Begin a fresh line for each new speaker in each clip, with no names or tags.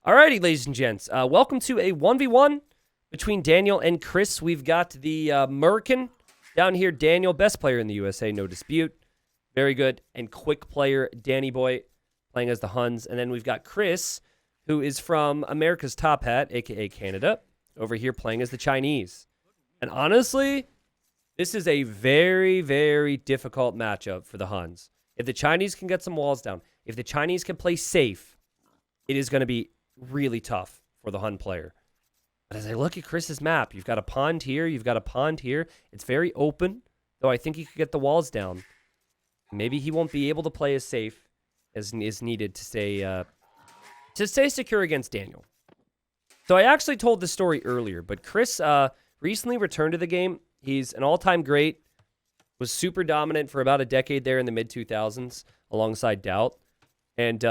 Alrighty, ladies and gents. Welcome to a 1v1 between Daniel and Chris. We've got the American down here, Daniel, best player in the USA, no dispute. Very good and quick player, Danny Boy, playing as the Huns. And then we've got Chris, who is from America's Top Hat, a.k.a. Canada, over here playing as the Chinese. And honestly, this is a very, very difficult matchup for the Huns. If the Chinese can get some walls down, if the Chinese can play safe, it is going to be really tough for the Hun player. But as I look at Chris's map, you've got a pond here, you've got a pond here. It's very open, though I think he could get the walls down. Maybe he won't be able to play as safe as is needed to stay secure against Daniel. So I actually told this story earlier, but Chris recently returned to the game. He's an all-time great, was super dominant for about a decade there in the mid-2000s alongside Doubt. And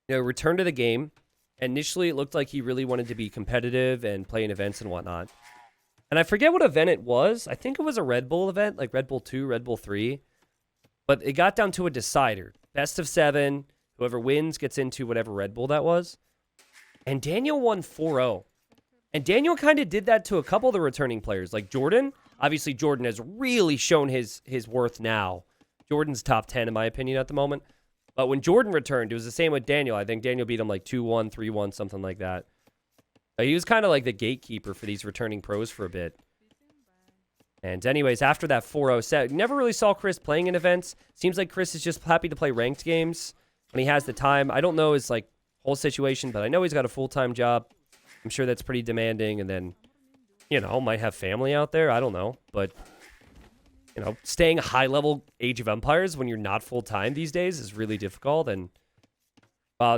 returned to the game. Initially, it looked like he really wanted to be competitive and play in events and whatnot. And I forget what event it was. I think it was a Red Bull event, like Red Bull 2, Red Bull 3. But it got down to a decider. Best of 7. Whoever wins gets into whatever Red Bull that was. And Daniel won 4-0. And Daniel kind of did that to a couple of the returning players. Like Jordan. Obviously, Jordan has really shown his worth now. Jordan's top 10, in my opinion, at the moment. But when Jordan returned, it was the same with Daniel. I think Daniel beat him like 2-1, 3-1, something like that. He was kind of like the gatekeeper for these returning pros for a bit. And anyways, after that 4-0 set, never really saw Chris playing in events. Seems like Chris is just happy to play ranked games when he has the time. I don't know his like whole situation, but I know he's got a full-time job. I'm sure that's pretty demanding. And then, might have family out there. I don't know. But staying high-level Age of Empires when you're not full-time these days is really difficult. And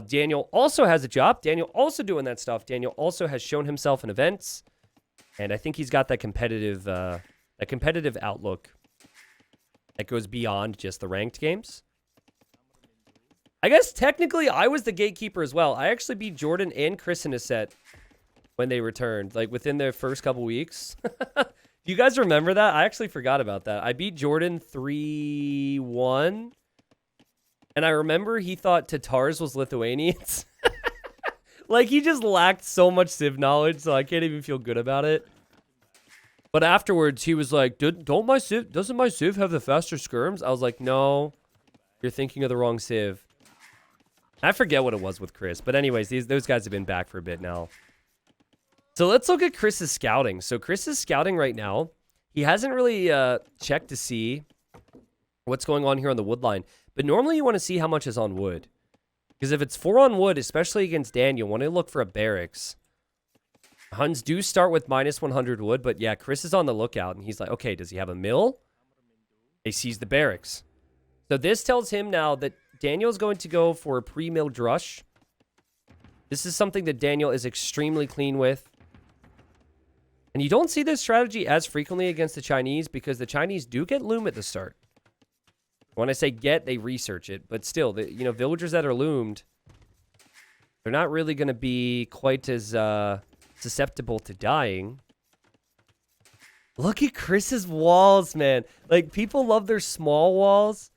Daniel also has a job. Daniel also doing that stuff. Daniel also has shown himself in events. And I think he's got that competitive outlook that goes beyond just the ranked games. I guess technically I was the gatekeeper as well. I actually beat Jordan and Chris in a set when they returned, like within their first couple weeks. Do you guys remember that? I actually forgot about that. I beat Jordan 3-1. And I remember he thought Tatars was Lithuanians. Like, he just lacked so much Civ knowledge, so I can't even feel good about it. But afterwards, he was like, doesn't my Civ have the faster skirms? I was like, no, you're thinking of the wrong Civ. I forget what it was with Chris. But anyways, those guys have been back for a bit now. So let's look at Chris's scouting. So Chris is scouting right now. He hasn't really checked to see what's going on here on the wood line. But normally you want to see how much is on wood. Because if it's 4 on wood, especially against Daniel, when I look for a barracks, Huns do start with minus 100 wood. But yeah, Chris is on the lookout. And he's like, okay, does he have a mill? He sees the barracks. So this tells him now that Daniel's going to go for a pre-milled rush. This is something that Daniel is extremely clean with. And you don't see this strategy as frequently against the Chinese because the Chinese do get loom at the start. When I say get, they research it. But still, villagers that are loomed, they're not really going to be quite as susceptible to dying. Look at Chris's walls, man. Like, people love their small walls.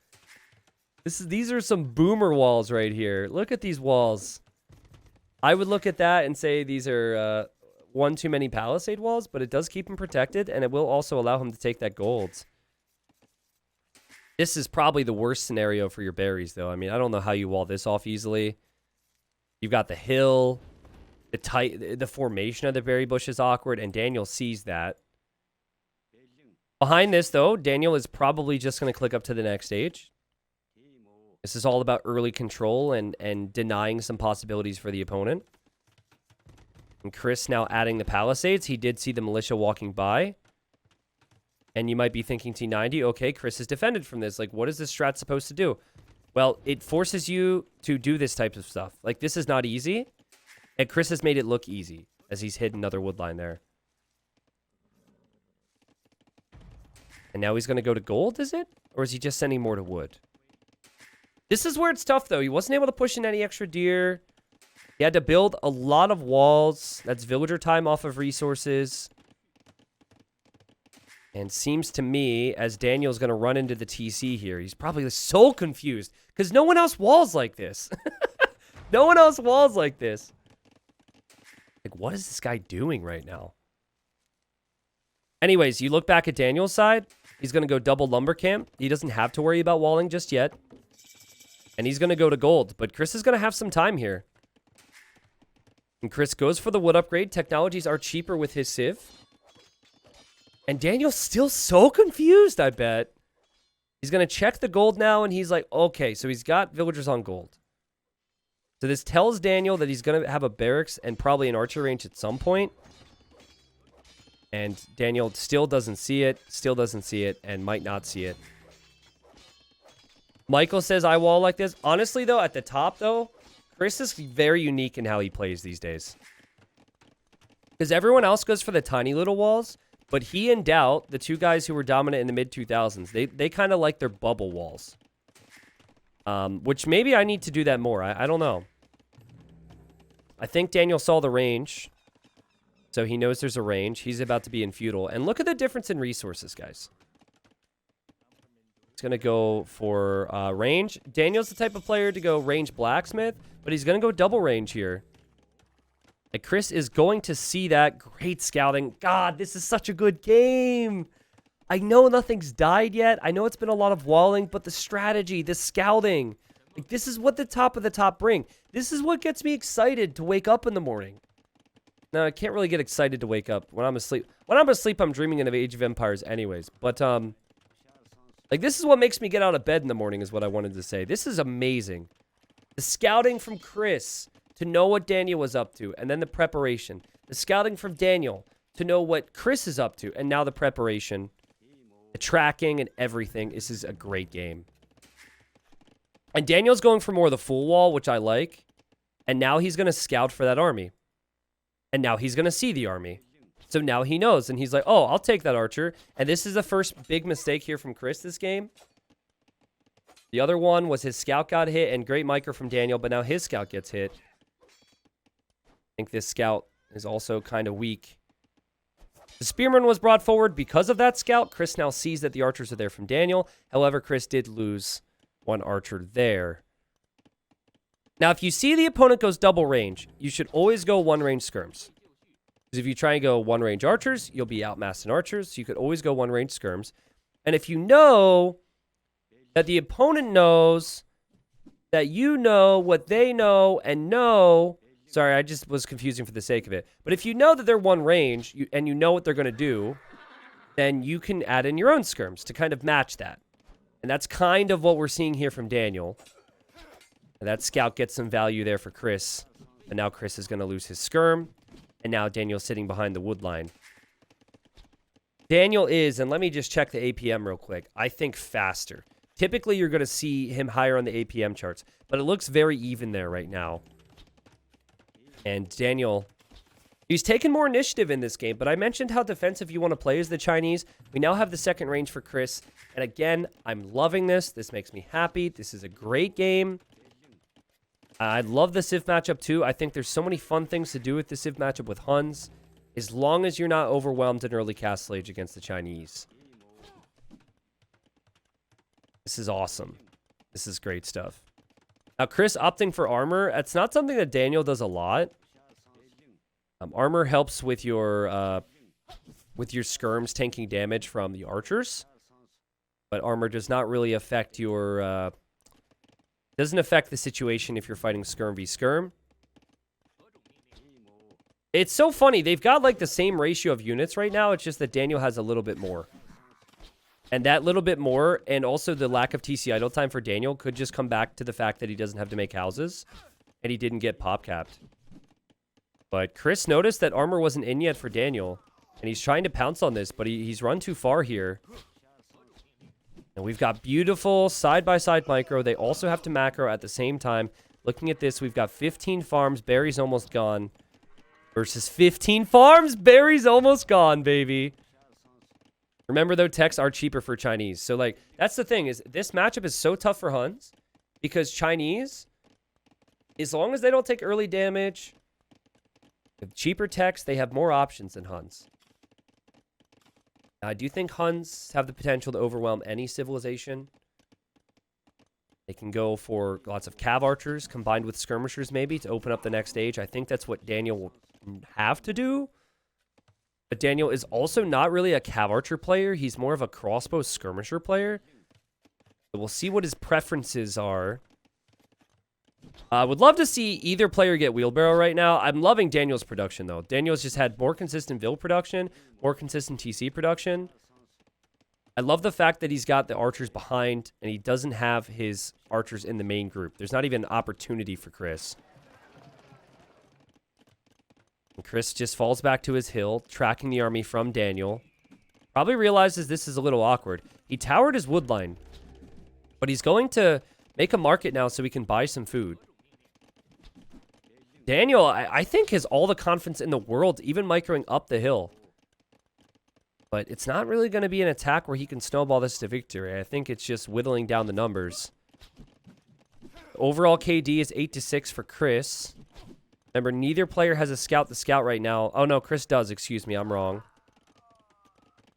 These are some boomer walls right here. Look at these walls. I would look at that and say these are one too many palisade walls, but it does keep him protected, and it will also allow him to take that gold. This is probably the worst scenario for your berries, though. I mean, I don't know how you wall this off easily. You've got the hill, the formation of the berry bush is awkward, and Daniel sees that. Behind this, though, Daniel is probably just going to click up to the next stage. This is all about early control and denying some possibilities for the opponent. And Chris now adding the palisades. He did see the militia walking by. And you might be thinking T90, okay, Chris is defended from this. Like, what is this strat supposed to do? Well, it forces you to do this type of stuff. Like, this is not easy. And Chris has made it look easy as he's hit another wood line there. And now he's going to go to gold, is it? Or is he just sending more to wood? This is where it's tough, though. He wasn't able to push in any extra deer. He had to build a lot of walls. That's villager time off of resources. And seems to me, as Daniel's going to run into the TC here, he's probably so confused because no one else walls like this. No one else walls like this. Like, what is this guy doing right now? Anyways, you look back at Daniel's side. He's going to go double lumber camp. He doesn't have to worry about walling just yet. And he's going to go to gold. But Chris is going to have some time here. And Chris goes for the wood upgrade. Technologies are cheaper with his Civ. And Daniel's still so confused, I bet. He's going to check the gold now. And he's like, okay, so he's got villagers on gold. So this tells Daniel that he's going to have a barracks and probably an archer range at some point. And Daniel still doesn't see it, and might not see it. Michael says, I wall like this. Honestly, though, at the top, though, Chris is very unique in how he plays these days. Because everyone else goes for the tiny little walls, but he and Doubt, the two guys who were dominant in the mid-2000s, they kind of like their bubble walls. Which maybe I need to do that more. I don't know. I think Daniel saw the range. So he knows there's a range. He's about to be in feudal. And look at the difference in resources, guys. He's going to go for range. Daniel's the type of player to go range blacksmith, but he's going to go double range here. And Chris is going to see that. Great scouting. God, this is such a good game. I know nothing's died yet. I know it's been a lot of walling, but the strategy, the scouting, like this is what the top of the top bring. This is what gets me excited to wake up in the morning. No, I can't really get excited to wake up when I'm asleep. When I'm asleep, I'm dreaming of Age of Empires anyways. But, like, this is what makes me get out of bed in the morning is what I wanted to say. This is amazing. The scouting from Chris to know what Daniel was up to, and then the preparation. The scouting from Daniel to know what Chris is up to, and now the preparation. The tracking and everything. This is a great game. And Daniel's going for more of the full wall, which I like. And now he's going to scout for that army. And now he's going to see the army. So now he knows. And he's like, oh, I'll take that archer. And this is the first big mistake here from Chris this game. The other one was his scout got hit. And great micro from Daniel. But now his scout gets hit. I think this scout is also kind of weak. The spearman was brought forward because of that scout. Chris now sees that the archers are there from Daniel. However, Chris did lose one archer there. Now, if you see the opponent goes double range, you should always go one range skirms. Because if you try and go one range archers, you'll be outmassed in archers. So you could always go one range skirms. And if you know that the opponent knows that you know what they know and know... Sorry, I just was confusing for the sake of it. But if you know that they're one range and you know what they're going to do, then you can add in your own skirms to kind of match that. And that's kind of what we're seeing here from Daniel. And that scout gets some value there for Chris. And now Chris is going to lose his skirm. And now Daniel's sitting behind the wood line. Daniel is, and let me just check the APM real quick, I think faster. Typically, you're going to see him higher on the APM charts. But it looks very even there right now. And Daniel, he's taken more initiative in this game. But I mentioned how defensive you want to play as the Chinese. We now have the second range for Chris. And again, I'm loving this. This makes me happy. This is a great game. I love the Civ matchup too. I think there's so many fun things to do with the Civ matchup with Huns, as long as you're not overwhelmed in early Castle Age against the Chinese. This is awesome. This is great stuff. Now, Chris opting for armor, that's not something that Daniel does a lot. Armor helps with your skirms tanking damage from the archers, but armor does not really affect your... doesn't affect the situation if you're fighting skirm v skirm. It's so funny. They've got like the same ratio of units right now. It's just that Daniel has a little bit more. And that little bit more, and also the lack of TC idle time for Daniel could just come back to the fact that he doesn't have to make houses. And he didn't get pop capped. But Chris noticed that armor wasn't in yet for Daniel. And he's trying to pounce on this, but he's run too far here. And we've got beautiful side-by-side micro. They also have to macro at the same time. Looking at this, we've got 15 farms. Barry's almost gone. Versus 15 farms. Barry's almost gone, baby. Remember, though, techs are cheaper for Chinese. So, like, that's the thing, is this matchup is so tough for Huns. Because Chinese, as long as they don't take early damage, with cheaper techs, they have more options than Huns. I do think Huns have the potential to overwhelm any civilization. They can go for lots of cav archers combined with skirmishers maybe to open up the next stage. I think that's what Daniel will have to do. But Daniel is also not really a cav archer player. He's more of a crossbow skirmisher player. So we'll see what his preferences are. I would love to see either player get wheelbarrow right now. I'm loving Daniel's production, though. Daniel's just had more consistent Vil production, more consistent TC production. I love the fact that he's got the archers behind, and he doesn't have his archers in the main group. There's not even an opportunity for Chris. And Chris just falls back to his hill, tracking the army from Daniel. Probably realizes this is a little awkward. He towered his wood line, but he's going to make a market now so he can buy some food. Daniel, I think, has all the confidence in the world, even microing up the hill. But it's not really going to be an attack where he can snowball this to victory. I think it's just whittling down the numbers. Overall KD is 8-6 for Chris. Remember, neither player has a scout to scout right now. Oh, no, Chris does. Excuse me, I'm wrong.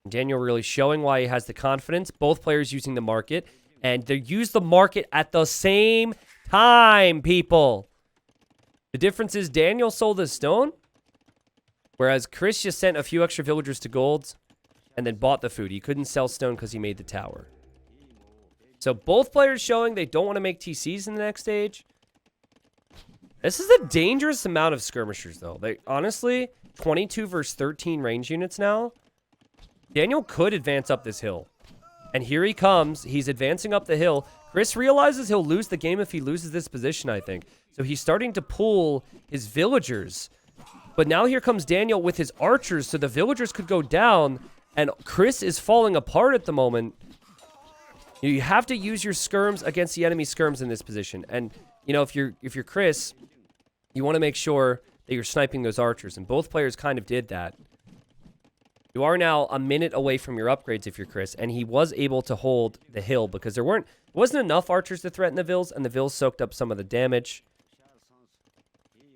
Daniel really showing why he has the confidence. Both players using the market. And they use the market at the same time, people. The difference is Daniel sold his stone, whereas Chris just sent a few extra villagers to gold and then bought the food. He couldn't sell stone because he made the tower. So both players showing they don't want to make TCs in the next stage. This is a dangerous amount of skirmishers, though. They honestly, 22 versus 13 range units now. Daniel could advance up this hill. And here he comes. He's advancing up the hill. Chris realizes he'll lose the game if he loses this position, I think. So he's starting to pull his villagers. But now here comes Daniel with his archers, so the villagers could go down. And Chris is falling apart at the moment. You have to use your skirms against the enemy skirms in this position. And, you know, if you're Chris, you want to make sure that you're sniping those archers. And both players kind of did that. You are now a minute away from your upgrades if you're Chris, and he was able to hold the hill because there wasn't enough archers to threaten the Vils, and the Vils soaked up some of the damage.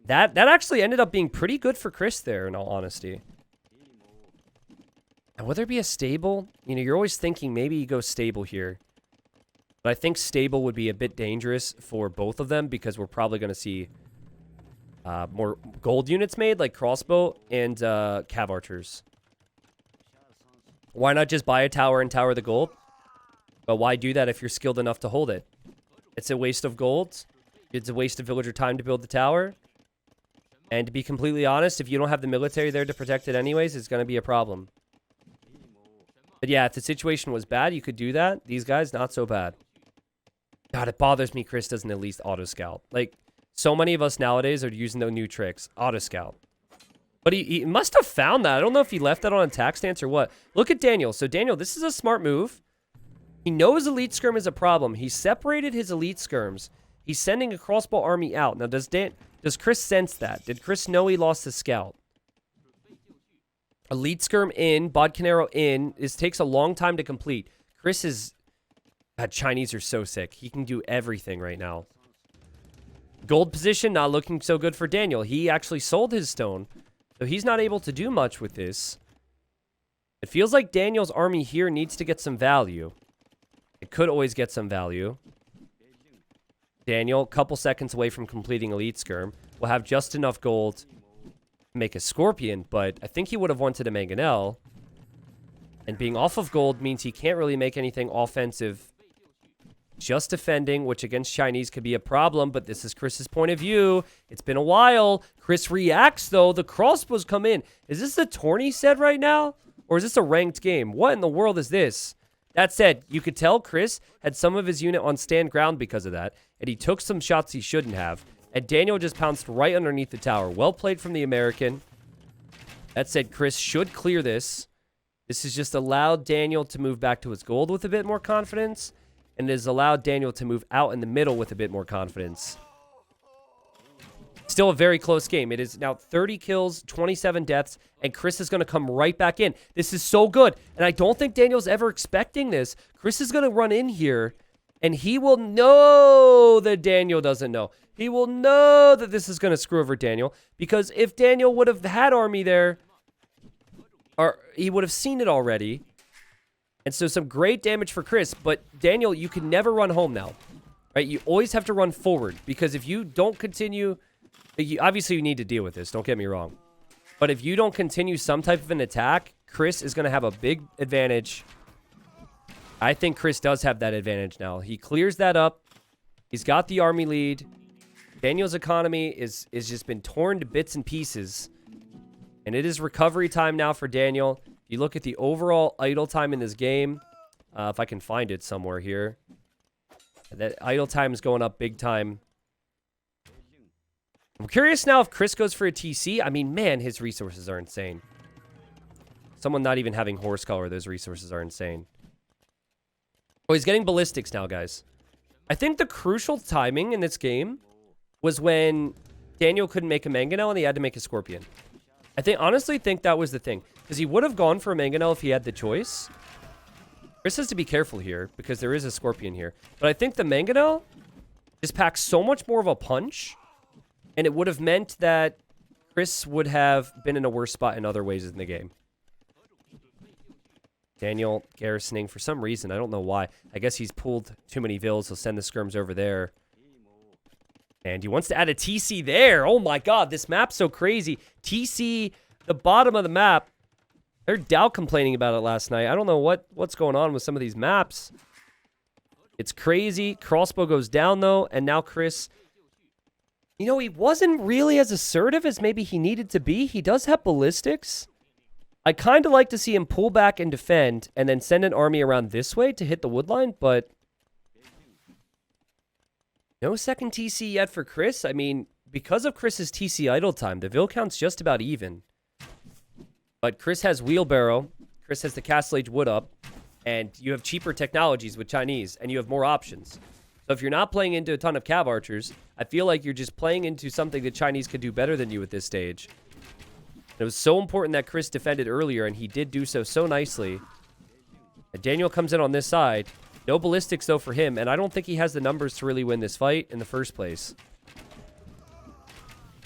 That actually ended up being pretty good for Chris there, in all honesty. And would there be a stable? You know, you're always thinking maybe you go stable here. But I think stable would be a bit dangerous for both of them because we're probably going to see more gold units made, like crossbow and cav archers. Why not just buy a tower and tower the gold? But why do that if you're skilled enough to hold it? It's a waste of gold. It's a waste of villager time to build the tower. And to be completely honest, if you don't have the military there to protect it anyways, it's going to be a problem. But yeah, if the situation was bad, you could do that. These guys, not so bad. God, it bothers me Chris doesn't at least auto-scout. Like, so many of us nowadays are using those new tricks. Auto-scout. But he must have found that. I don't know if he left that on attack stance or what. Look at Daniel. So Daniel, this is a smart move. He knows elite skirm is a problem. He separated his elite skirms. He's sending a crossbow army out. Now, does Chris sense that? Did Chris know he lost his scout? Elite skirm in, Bodcanero in. This takes a long time to complete. Chris is... God, Chinese are so sick. He can do everything right now. Gold position not looking so good for Daniel. He actually sold his stone. So he's not able to do much with this. It feels like Daniel's army here needs to get some value. It could always get some value. Daniel, a couple seconds away from completing Elite Skirm, will have just enough gold to make a Scorpion, but I think he would have wanted a Mangonel. And being off of gold means he can't really make anything offensive. Just defending, which against Chinese could be a problem, but this is Chris's point of view. It's been a while. Chris reacts, though. The crossbows come in. Is this the tourney set right now? Or is this a ranked game? What in the world is this? That said, you could tell Chris had some of his unit on stand ground because of that, and he took some shots he shouldn't have. And Daniel just pounced right underneath the tower. Well played from the American. That said, Chris should clear this. This has just allowed Daniel to move back to his gold with a bit more confidence. And it has allowed Daniel to move out in the middle with a bit more confidence. Still a very close game. It is now 30 kills, 27 deaths, and Chris is going to come right back in. This is so good, and I don't think Daniel's ever expecting this. Chris is going to run in here, and he will know that Daniel doesn't know. He will know that this is going to screw over Daniel, because if Daniel would have had army there, or he would have seen it already. And so some great damage for Chris, but Daniel, you can never run home now. right? You always have to run forward because if you don't continue, obviously you need to deal with this, don't get me wrong. But if you don't continue some type of an attack, Chris is going to have a big advantage. I think Chris does have that advantage now. He clears that up. He's got the army lead. Daniel's economy is just been torn to bits and pieces. And it is recovery time now for Daniel. You look at the overall idle time in this game. If I can find it somewhere here. That idle time is going up big time. I'm curious now if Chris goes for a TC. I mean, man, his resources are insane. Someone not even having horse color, those resources are insane. Oh, he's getting ballistics now, guys. I think the crucial timing in this game was when Daniel couldn't make a mangonel and he had to make a scorpion. I honestly think that was the thing. Because he would have gone for a mangonel if he had the choice. Chris has to be careful here because there is a scorpion here. But I think the mangonel just packs so much more of a punch. And it would have meant that Chris would have been in a worse spot in other ways in the game. Daniel garrisoning for some reason. I don't know why. I guess he's pulled too many vills. He'll send the skirms over there. And he wants to add a TC there. Oh my god, this map's so crazy. TC, the bottom of the map. I heard Dow complaining about it last night. I don't know what's going on with some of these maps. It's crazy. Crossbow goes down, though. And now Chris... You know, he wasn't really as assertive as maybe he needed to be. He does have ballistics. I kind of like to see him pull back and defend and then send an army around this way to hit the wood line, but no second TC yet for Chris. I mean, because of Chris's TC idle time, the Vil count's just about even. But Chris has wheelbarrow. Chris has the Castle Age wood up. And you have cheaper technologies with Chinese, and you have more options. So if you're not playing into a ton of Cav archers, I feel like you're just playing into something that Chinese could do better than you at this stage. It was so important that Chris defended earlier, and he did do so nicely. And Daniel comes in on this side. No ballistics, though, for him, and I don't think he has the numbers to really win this fight in the first place.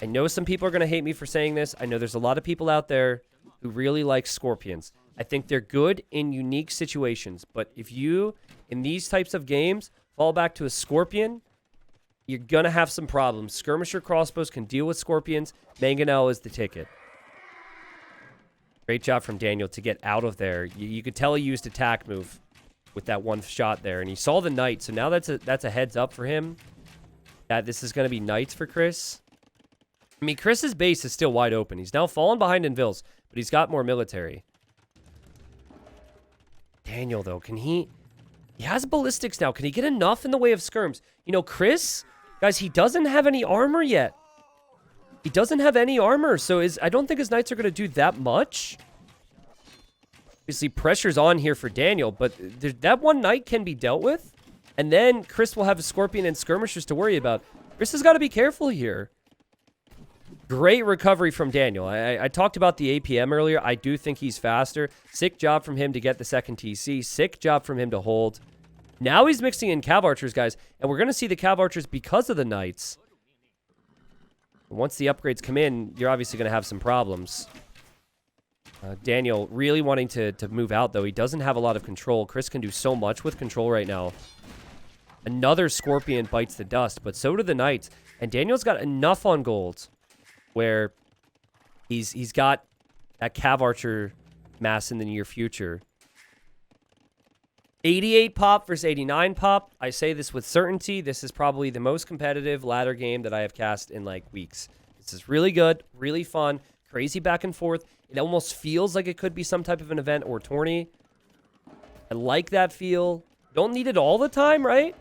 I know some people are going to hate me for saying this. I know there's a lot of people out there who really like scorpions. I think they're good in unique situations, but if you, in these types of games, fall back to a scorpion, you're going to have some problems. Skirmisher crossbows can deal with scorpions. Mangonel is the ticket. Great job from Daniel to get out of there. You could tell he used attack move with that one shot there, and he saw the knight, so now that's a heads up for him that this is going to be knights for Chris. I mean, Chris's base is still wide open. He's now fallen behind in Vils, but he's got more military. Daniel, though, can he... He has ballistics now. Can he get enough in the way of skirms? You know, Chris, guys, he doesn't have any armor yet. He doesn't have any armor, so I don't think his knights are going to do that much. Obviously, pressure's on here for Daniel, but that one knight can be dealt with. And then Chris will have a scorpion and skirmishers to worry about. Chris has got to be careful here. Great recovery from Daniel. I talked about the APM earlier. I do think he's faster. Sick job from him to get the second TC. Sick job from him to hold. Now he's mixing in Cav archers, guys. And we're going to see the Cav archers because of the knights. Once the upgrades come in, you're obviously going to have some problems. Daniel really wanting to move out, though. He doesn't have a lot of control. Chris can do so much with control right now. Another scorpion bites the dust, but so do the knights. And Daniel's got enough on gold where he's got that Cav archer mass in the near future. 88 pop versus 89 pop. I say this with certainty. This is probably the most competitive ladder game that I have cast in like weeks. This is really good, really fun, crazy back and forth. It almost feels like it could be some type of an event or tourney. I like that feel. Don't need it all the time, right?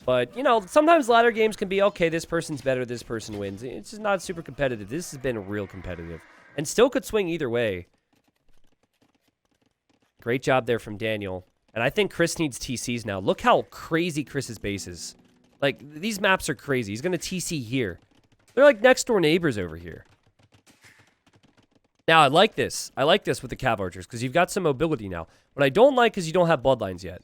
But, you know, sometimes ladder games can be, okay, this person's better, this person wins. It's just not super competitive. This has been real competitive. And still could swing either way. Great job there from Daniel. And I think Chris needs TCs now. Look how crazy Chris's base is. Like, these maps are crazy. He's going to TC here. They're like next-door neighbors over here. Now, I like this. I like this with the Cav archers because you've got some mobility now. What I don't like is you don't have bloodlines yet.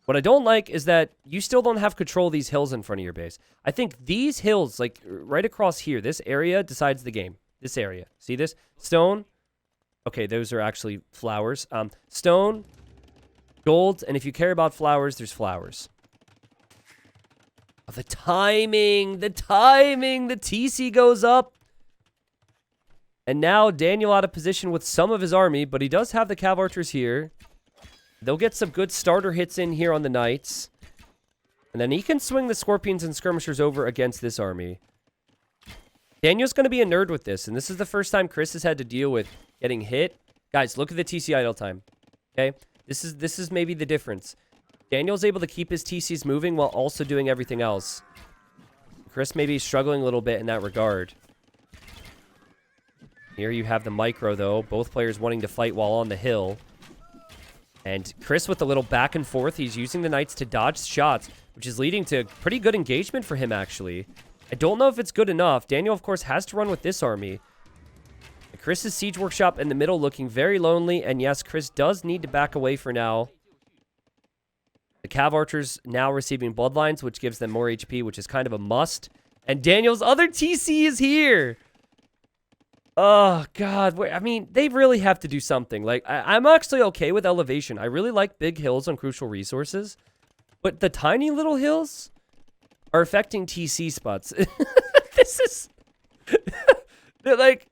What I don't like is that you still don't have control of these hills in front of your base. I think these hills, like right across here, this area decides the game. This area. See this? Stone. Okay, those are actually flowers. Stone, gold, and if you care about flowers, there's flowers. the timing. The timing. The TC goes up. And now Daniel out of position with some of his army, but he does have the Cav Archers here. They'll get some good starter hits in here on the Knights. And then he can swing the Scorpions and Skirmishers over against this army. Daniel's going to be a nerd with this, and this is the first time Chris has had to deal with getting hit. Guys, look at the TC idle time. Okay? This is maybe the difference. Daniel's able to keep his TCs moving while also doing everything else. Chris may be struggling a little bit in that regard. Here you have the micro, though. Both players wanting to fight while on the hill. And Chris with a little back and forth. He's using the Knights to dodge shots, which is leading to pretty good engagement for him, actually. I don't know if it's good enough. Daniel, of course, has to run with this army. Chris's Siege Workshop in the middle looking very lonely. And yes, Chris does need to back away for now. The Cav Archers now receiving Bloodlines, which gives them more HP, which is kind of a must. And Daniel's other TC is here. Oh, God. I mean, they really have to do something. Like, I'm actually okay with elevation. I really like big hills on crucial resources. But the tiny little hills are affecting TC spots. This is... They're like...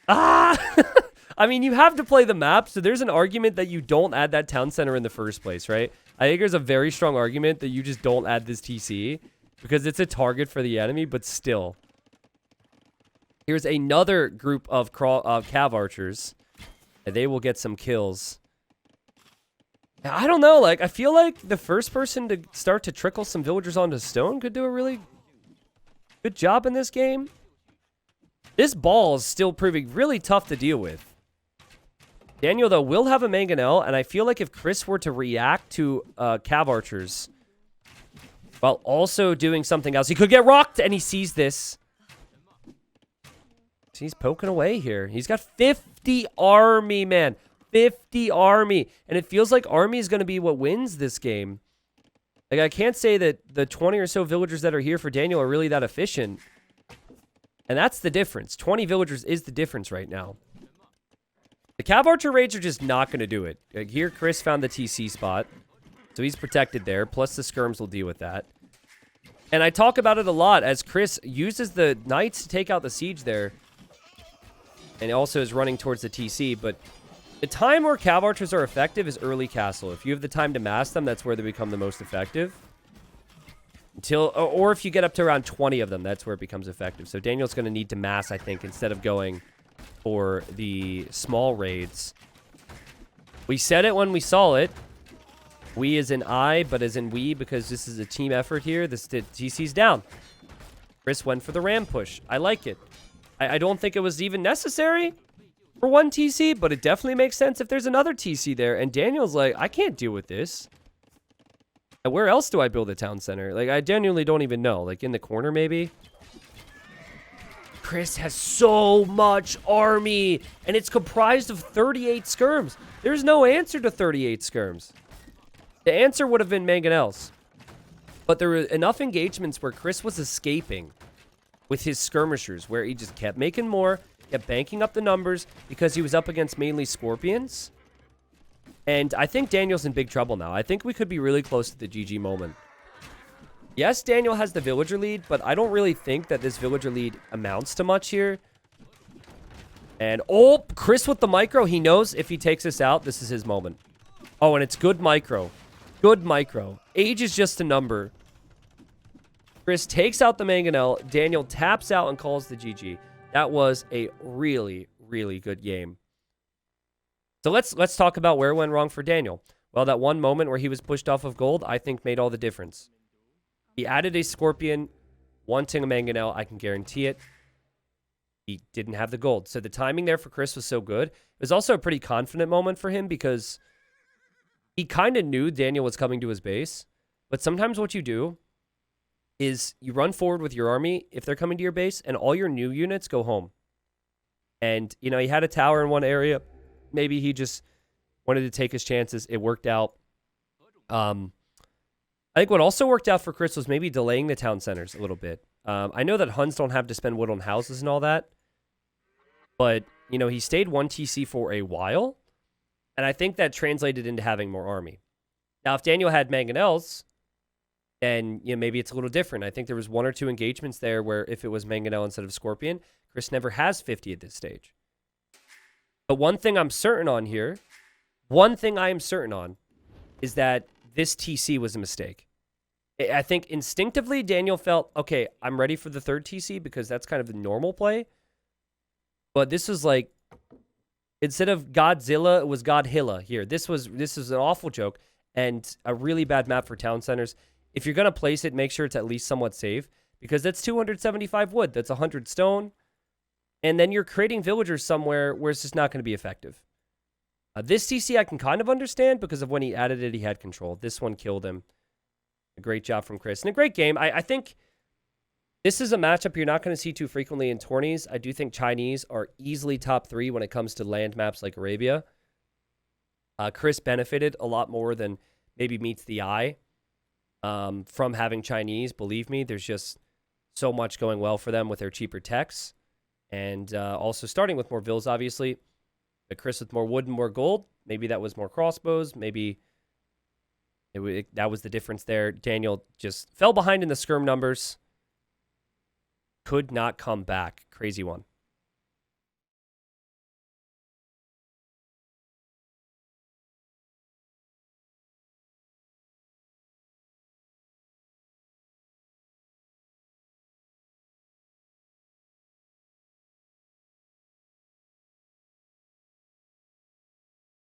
I mean, you have to play the map, so there's an argument that you don't add that town center in the first place, right? I think there's a very strong argument that you just don't add this TC because it's a target for the enemy, but still... Here's another group of Cav Archers. And they will get some kills. I don't know. Like, I feel like the first person to start to trickle some villagers onto stone could do a really good job in this game. This ball is still proving really tough to deal with. Daniel, though, will have a mangonel. And I feel like if Chris were to react to Cav Archers while also doing something else, he could get rocked. And he sees this. He's poking away here. He's got 50 army, man. 50 army. And it feels like army is going to be what wins this game. Like, I can't say that the 20 or so villagers that are here for Daniel are really that efficient. And that's the difference. 20 villagers is the difference right now. The Cav Archer raids are just not going to do it. Like, here, Chris found the TC spot. So he's protected there. Plus, the skirms will deal with that. And I talk about it a lot as Chris uses the Knights to take out the siege there. And also is running towards the TC, but the time where Cav Archers are effective is early castle. If you have the time to mass them, that's where they become the most effective. Or if you get up to around 20 of them, that's where it becomes effective. So Daniel's going to need to mass, I think, instead of going for the small raids. We said it when we saw it. We as in I, but as in we, because this is a team effort here. The TC's down. Chris went for the ram push. I like it. I don't think it was even necessary for one TC, but it definitely makes sense if there's another TC there. And Daniel's like, I can't deal with this. And where else do I build a town center? Like, I genuinely don't even know. Like, in the corner, maybe? Chris has so much army, and it's comprised of 38 skirms. There's no answer to 38 skirms. The answer would have been mangonels. But there were enough engagements where Chris was escaping with his skirmishers, where he just kept making more, kept banking up the numbers because he was up against mainly scorpions. And I think Daniel's in big trouble now. I think we could be really close to the GG moment. Yes, Daniel has the villager lead, but I don't really think that this villager lead amounts to much here. And, oh, Chris with the micro. He knows if he takes us out, this is his moment. Oh, and it's good micro. Good micro. Age is just a number. Chris takes out the mangonel. Daniel taps out and calls the GG. That was a really, really good game. So let's talk about where it went wrong for Daniel. Well, that one moment where he was pushed off of gold, I think made all the difference. He added a scorpion, wanting a mangonel. I can guarantee it. He didn't have the gold. So the timing there for Chris was so good. It was also a pretty confident moment for him because he kind of knew Daniel was coming to his base. But sometimes what you do is you run forward with your army if they're coming to your base, and all your new units go home. And, you know, he had a tower in one area. Maybe he just wanted to take his chances. It worked out. I think what also worked out for Chris was maybe delaying the town centers a little bit. I know that Huns don't have to spend wood on houses and all that. But, you know, he stayed 1 TC for a while. And I think that translated into having more army. Now, if Daniel had mangonels, then maybe it's a little different. I think there was 1 or 2 engagements there where if it was Mangonel instead of Scorpion, Chris never has 50 at this stage. But one thing I'm certain on here, one thing I am certain on is that this TC was a mistake. I think instinctively Daniel felt, okay, I'm ready for the 3rd TC because that's kind of the normal play. But this was like, instead of Godzilla, it was Godhilla here. This is an awful joke and a really bad map for town centers. If you're going to place it, make sure it's at least somewhat safe because that's 275 wood. That's 100 stone. And then you're creating villagers somewhere where it's just not going to be effective. This TC I can kind of understand because of when he added it, he had control. This one killed him. A great job from Chris. And a great game. I think this is a matchup you're not going to see too frequently in tourneys. I do think Chinese are easily top 3 when it comes to land maps like Arabia. Chris benefited a lot more than maybe meets the eye from having Chinese. Believe me, there's just so much going well for them with their cheaper techs. And also starting with more vills, obviously. But Chris with more wood and more gold. Maybe that was more crossbows. Maybe that was the difference there. Daniel just fell behind in the skirm numbers. Could not come back. Crazy one.